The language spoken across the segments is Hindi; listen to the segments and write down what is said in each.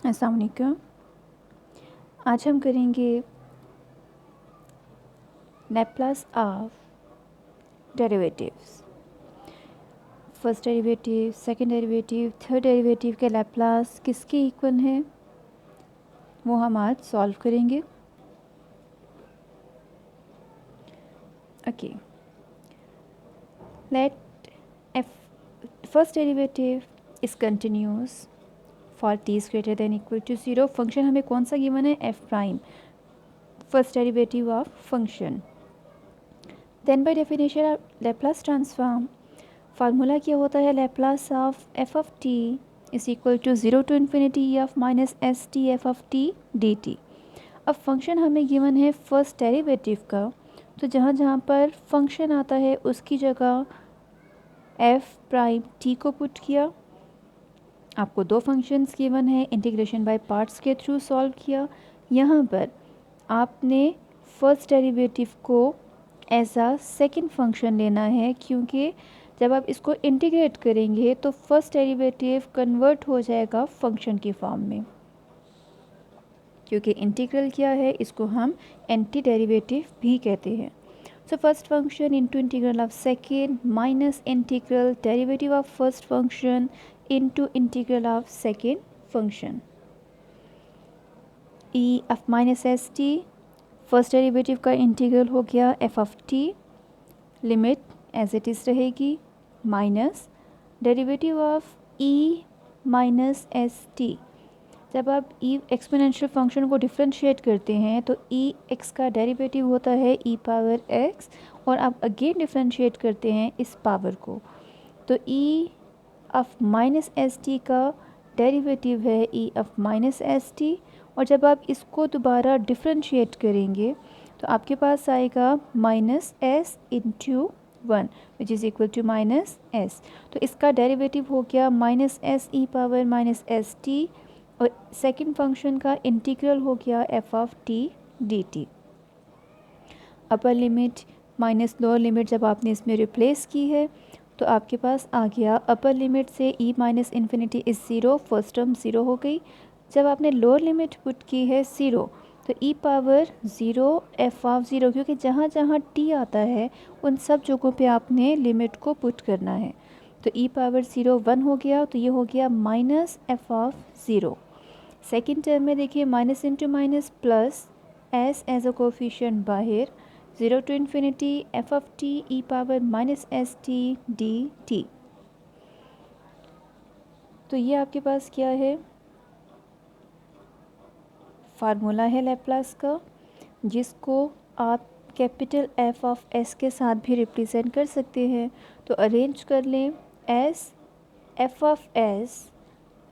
अस्सलाम वालेकुम। आज हम करेंगे Laplace of derivatives. First derivative, second derivative, third derivative के लैप्लास किसके इक्वल हैं वो हम आज सॉल्व करेंगे। Okay, let F first derivative is continuous for t is greater than equal to 0। Function हमें कौन सा गिवन है? F prime, first derivative of function. Then by definition Laplace transform, formula क्या होता है? Laplace of F of T is equal to 0 to infinity E of minus S T F of T D T. अब फंक्शन हमें गिवन है फर्स्ट डेरिवेटिव का, तो जहाँ जहाँ पर फंक्शन आता है उसकी जगह एफ प्राइम टी को पुट किया। आपको दो फंक्शंस गिवन है, इंटीग्रेशन बाय पार्ट्स के थ्रू सॉल्व किया। यहाँ पर आपने फर्स्ट डेरिवेटिव को एज अ सेकेंड फंक्शन लेना है, क्योंकि जब आप इसको इंटीग्रेट करेंगे तो फर्स्ट डेरिवेटिव कन्वर्ट हो जाएगा फंक्शन की फॉर्म में, क्योंकि इंटीग्रल क्या है, इसको हम एंटी डेरिवेटिव भी कहते हैं। So first function into integral of second minus integral derivative of first function into integral of second function. E of minus S T, first derivative का इंटीग्रल हो गया F of T, limit as it is रहेगी, minus derivative of E minus S T. जब आप ई एक्सपोनेंशियल फंक्शन को डिफ्रेंशिएट करते हैं तो ई एक्स का डेरिवेटिव होता है ई पावर एक्स, और आप अगेन डिफ्रेंशिएट करते हैं इस पावर को, तो ई ऑफ माइनस एस टी का डेरिवेटिव है ई ऑफ माइनस एस टी। और जब आप इसको दोबारा डिफ्रेंशिएट करेंगे तो आपके पास आएगा minus S into one which is equal to minus S. तो इसका डेरिवेटिव हो गया minus S E power minus S T, और सेकंड फंक्शन का इंटीग्रल हो गया F of T D T. Upper limit minus lower limit जब आपने इसमें रिप्लेस की है तो आपके पास आ गया अपर लिमिट से E minus infinity is zero, first term zero हो गई। जब आपने लोअर लिमिट पुट की है ज़ीरो, तो E power zero F of zero, क्योंकि जहाँ जहाँ टी आता है उन सब जगहों पे आपने लिमिट को पुट करना है। तो ई पावर ज़ीरो वन हो गया, तो ये हो गया minus F of zero. Second term में देखिए minus into minus plus S as a coefficient बाहर, zero to infinity F of T E power minus S T D T. तो ये आपके पास क्या है? फार्मूला है लैप्लास का, जिसको आप कैपिटल एफ ऑफ एस के साथ भी रिप्रेजेंट कर सकते हैं। तो अरेंज कर लें, S F of S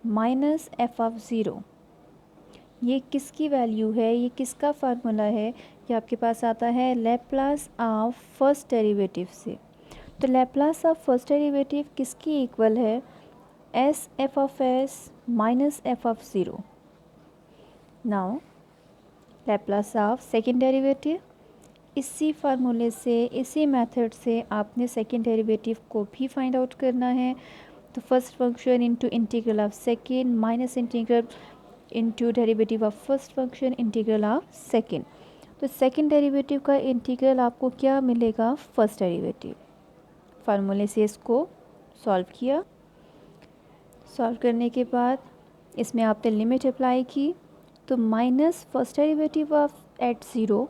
minus F of zero, ये किसकी वैल्यू है, ये किसका फार्मूला है? ये आपके पास आता है लैप्लास ऑफ फर्स्ट डेरिवेटिव से। तो लैप्लास ऑफ फर्स्ट डेरिवेटिव किसकी इक्वल है? S F of S minus F of zero. Now Laplace of second derivative, इसी फार्मूले से, इसी मेथड से आपने सेकेंड डेरिवेटिव को भी फाइंड आउट करना है। तो first function into integral of second minus integral into derivative of first function integral of second. तो सेकेंड डेरिवेटिव का इंटीग्रल आपको क्या मिलेगा? First derivative. फार्मूले से इसको सॉल्व किया, सॉल्व करने के बाद इसमें आपने लिमिट अप्लाई की, तो minus first derivative of at zero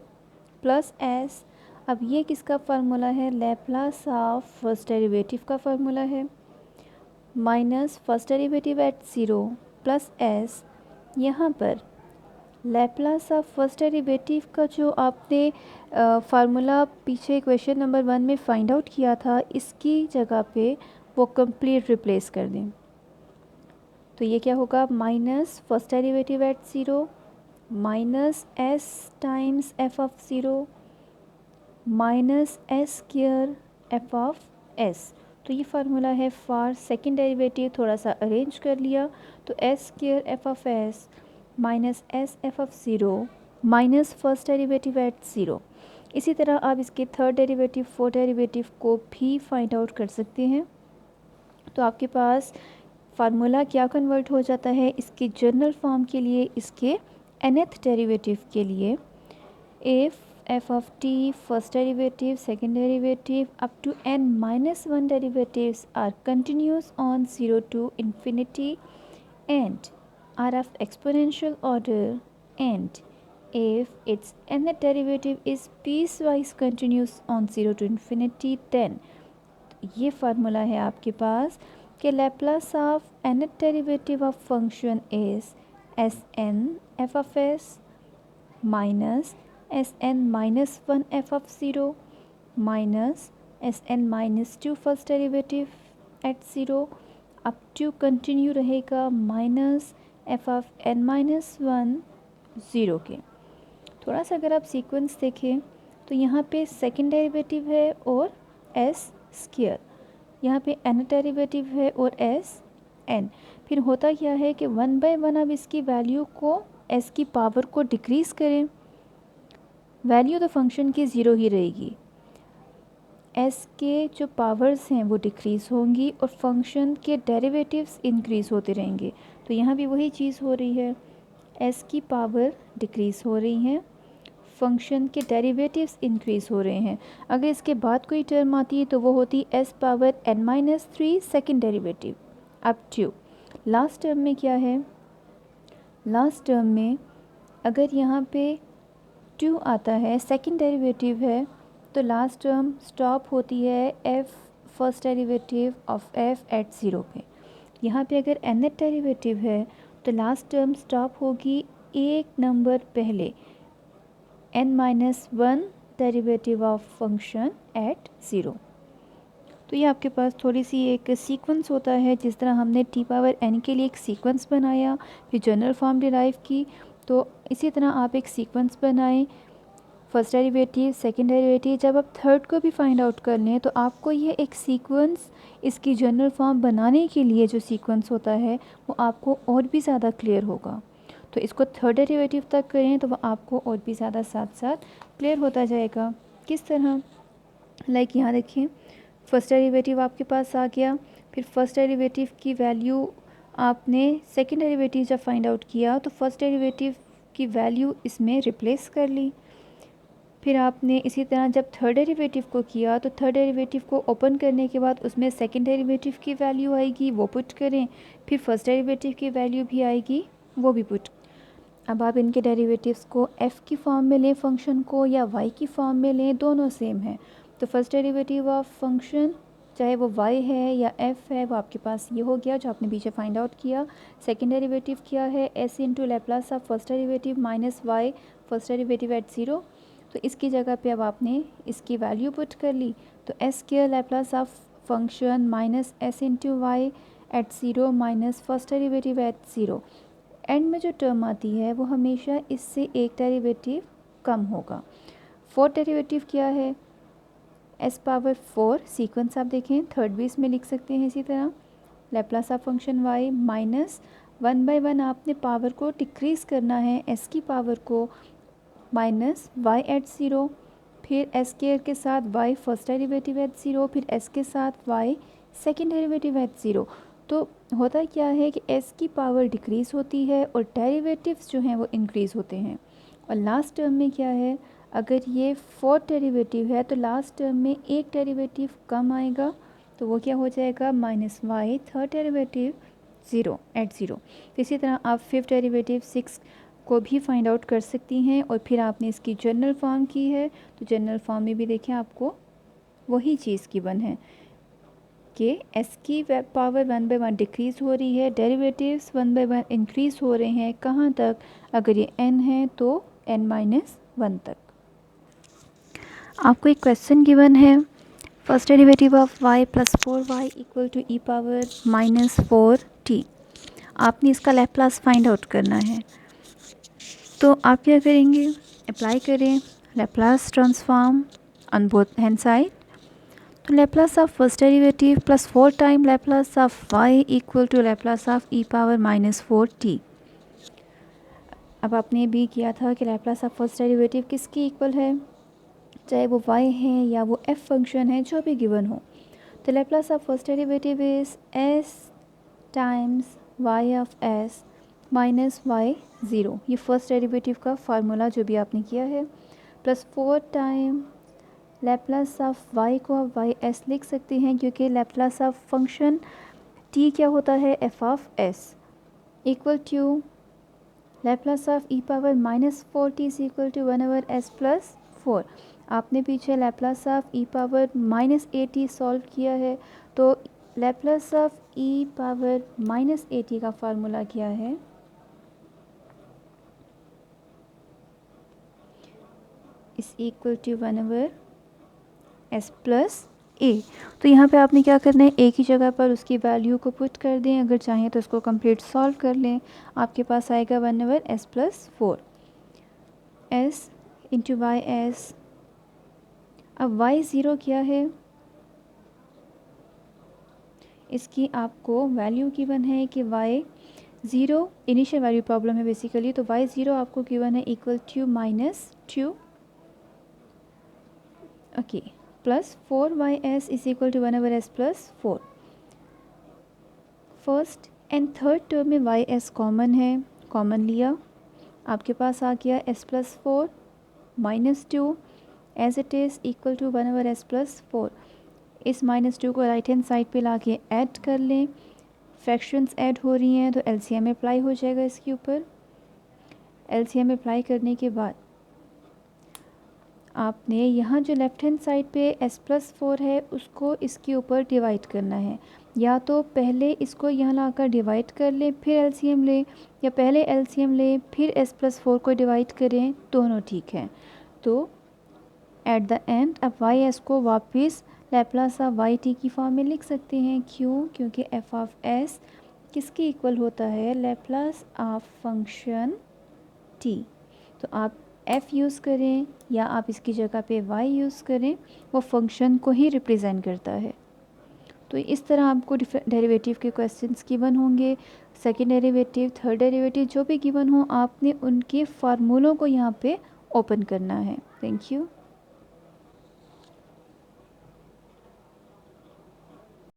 plus S. अब ये किसका फार्मूला है? लैप्लास ऑफ फर्स्ट डेरिवेटिव का फार्मूला है, minus first derivative at zero plus S. यहाँ पर लैप्लास ऑफ फर्स्ट डेरिवेटिव का जो आपने फार्मूला पीछे क्वेश्चन नंबर 1 में फाइंड आउट किया था, इसकी जगह पे वो कंप्लीट रिप्लेस कर दें। तो ये क्या होगा? Minus first derivative at zero minus S times F of zero minus S square F of S. तो ये फार्मूला है फॉर सेकेंड डेरिवेटिव, थोड़ा सा अरेंज कर लिया, तो S square F of S minus S F of zero minus first derivative at zero. इसी तरह आप इसके थर्ड डेरिवेटिव, फोर्थ डेरिवेटिव को भी फाइंड आउट कर सकते हैं। तो आपके पास फार्मूला क्या कन्वर्ट हो जाता है इसके जनरल फॉर्म के लिए, इसके nth डेरिवेटिव के लिए। If f of t first derivative, second derivative up to n minus 1 derivatives are continuous on 0 to infinity and are of exponential order, and if its nth derivative is piecewise continuous on 0 to infinity, then ये फार्मूला है आपके पास कि Laplace of nth derivative of function is Sn f of s minus Sn minus 1 f of 0 minus Sn minus 2 first derivative at 0 up to continue रहेगा minus f of n minus 1 0 के। थोड़ा सा अगर आप सीक्वेंस देखें तो यहाँ पे सेकेंड डेरिवेटिव है और s स्क्वायर, यहाँ पे n डेरिवेटिव है और s n। फिर होता क्या है कि 1/1 अब इसकी वैल्यू को s की पावर को डिक्रीज़ करें, वैल्यू तो फंक्शन की ज़ीरो ही रहेगी, s के जो पावर्स हैं वो डिक्रीज़ होंगी और फंक्शन के डेरिवेटिव्स इंक्रीज़ होते रहेंगे। तो यहाँ भी वही चीज़ हो रही है, s की पावर डिक्रीज़ हो रही हैं, फंक्शन के डेरिवेटिव्स इंक्रीज़ हो रहे हैं। अगर इसके बाद कोई टर्म आती है तो वो होती है s power n-3 second derivative up to. Last term में क्या है, लास्ट टर्म में अगर यहाँ पे 2 आता है, सेकेंड डेरिवेटिव है, तो लास्ट टर्म स्टॉप होती है f first derivative of f at 0 पे। यहाँ पे अगर nth डेरिवेटिव है तो लास्ट टर्म स्टॉप होगी एक नंबर पहले, n-1 derivative of function at 0। तो ये आपके पास थोड़ी सी एक सीक्वेंस होता है, जिस तरह हमने t पावर n के लिए एक सीक्वेंस बनाया फिर जनरल फॉर्म डिराइव की, तो इसी तरह आप एक सीक्वेंस बनाएं, फर्स्ट डेरिवेटिव सेकेंड डेरिवेटिव, जब आप थर्ड को भी फाइंड आउट कर लें तो आपको ये एक सीक्वेंस इसकी जनरल फॉर्म बनाने के लिए जो सीक्वेंस होता है वो आपको और भी ज़्यादा क्लियर होगा। तो इसको थर्ड डेरिवेटिव तक करें तो वो आपको और भी ज़्यादा साथ साथ क्लियर होता जाएगा। किस तरह, लाइक यहाँ देखिए, फर्स्ट डेरिवेटिव आपके पास आ गया, फिर फर्स्ट डेरिवेटिव की वैल्यू आपने सेकेंड डेरिवेटिव जब फाइंड आउट किया तो फर्स्ट डेरिवेटिव की वैल्यू इसमें रिप्लेस कर ली। फिर आपने इसी तरह जब थर्ड डेरिवेटिव को किया तो थर्ड डेरिवेटिव को ओपन करने के बाद उसमें सेकेंड डेरिवेटिव की वैल्यू आएगी, वो पुट करें, फिर फर्स्ट डेरिवेटिव की वैल्यू भी आएगी, वो भी पुट। अब आप इनके डेरिवेटिव्स को f की फॉर्म में लें फंक्शन को या y की फॉर्म में लें, दोनों सेम है। तो फर्स्ट डेरिवेटिव ऑफ फंक्शन चाहे वो y है या f है वो आपके पास ये हो गया जो आपने पीछे फाइंड आउट किया। सेकेंड डेरिवेटिव क्या है, s into Laplace of first derivative minus y first derivative at 0। तो इसकी जगह पे अब आपने इसकी वैल्यू पुट कर ली, तो s square Laplace of function minus s into Y at 0 minus first derivative at 0। End में जो टर्म आती है वो हमेशा इससे एक डेरिवेटिव कम होगा। फोर्थ डेरिवेटिव क्या है, s पावर 4, सीक्वेंस आप देखें थर्ड भी इसमें लिख सकते हैं इसी तरह, Laplace of function y minus 1/1 आपने पावर को डिक्रीज़ करना है, s की पावर को माइनस y एट 0, फिर s स्क्वायर के साथ y फर्स्ट डेरिवेटिव एट 0, फिर s के साथ y सेकेंड डेरिवेटिव एट 0। तो होता क्या है कि s की पावर डिक्रीज़ होती है और डेरिवेटिव्स जो हैं वो इंक्रीज़ होते हैं। और लास्ट टर्म में क्या है, अगर ये फोर्थ डेरिवेटिव है तो लास्ट टर्म में एक डेरिवेटिव कम आएगा, तो वो क्या हो जाएगा minus y third derivative 0 at 0। इसी तरह आप फिफ्थ डेरिवेटिव 6 को भी फाइंड आउट कर सकती हैं और फिर आपने इसकी जनरल फॉर्म की है, तो जनरल फॉर्म में भी देखें आपको वही चीज़ गिवन है कि s की पावर 1/1 डिक्रीज़ हो रही है, डेरिवेटिव्स 1/1 इंक्रीज़ हो रहे हैं, कहाँ तक, अगर ये n है तो n-1 तक। आपको एक क्वेश्चन गिवन है, first derivative of y plus 4y equal to e power minus 4t। आपने इसका लैप्लास फाइंड आउट करना है, तो आप क्या करेंगे, अप्लाई करें Laplace transform on both hand side. तो Laplace of first derivative plus 4 time Laplace of y equal to Laplace of e power minus 4t। अब आपने भी किया था कि लैप्लास ऑफ फर्स्ट डेरिवेटिव किसकी इक्वल है, चाहे वो y है या वो f फंक्शन है, जो भी गिवन हो। तो Laplace of first derivative is s times y of s minus y0, ये फर्स्ट डेरिवेटिव का फार्मूला जो भी आपने किया है, plus 4 time Laplace of y को आप y(s) लिख सकते हैं क्योंकि लैप्लास ऑफ फंक्शन t क्या होता है, f of s, equal to Laplace of e power minus 4t is equal to 1/s+4। आपने पीछे Laplace of e power minus 8t solve किया है, तो Laplace of e power minus 8t का फार्मूला क्या है, इज इक्वल टू 1/s+a। तो यहाँ पे आपने क्या करना है, एक ही जगह पर उसकी वैल्यू को पुट कर दें, अगर चाहें तो उसको कंप्लीट सॉल्व कर लें, आपके पास आएगा 1/s+4 s into Y S. अब y0 क्या है, इसकी आपको वैल्यू गिवन है कि y0 इनिशियल वैल्यू प्रॉब्लम है बेसिकली, तो y0 आपको गिवन है equal to -2 okay plus 4y(s) is equal to 1/s+4। First and third term में y(s) कॉमन है, कॉमन लिया, आपके पास आ गया s+4 -2 as it is equal to 1/s+4। इस -2 को राइट हैंड साइड पे लाके ऐड कर लें, फ्रैक्शंस ऐड हो रही हैं तो एलसीएम अप्लाई हो जाएगा इसके ऊपर। एलसीएम अप्लाई करने के बाद आपने यहाँ जो लेफ़्ट हैंड साइड पे s+4 है उसको इसके ऊपर डिवाइड करना है, या तो पहले इसको यहाँ लाकर डिवाइड कर लें फिर एलसीएम लें, या पहले एलसीएम लें फिर s+4 को डिवाइड करें, दोनों ठीक है। तो एट द एंड अब y(s) को वापस लैप्लास ऑफ y(t) की फॉर्म में लिख सकते हैं, क्यों, क्योंकि f ऑफ s किसके इक्वल होता है, लैप्लास ऑफ फंक्शन t। तो आप f यूज़ करें या आप इसकी जगह पे y यूज़ करें, वो फंक्शन को ही रिप्रेजेंट करता है। तो इस तरह आपको डेरिवेटिव के क्वेश्चंस गिवन होंगे, सेकंड डेरिवेटिव, थर्ड डेरिवेटिव जो भी गिवन हो, आपने उनके फार्मूलों को यहाँ पे ओपन करना है। Thank you.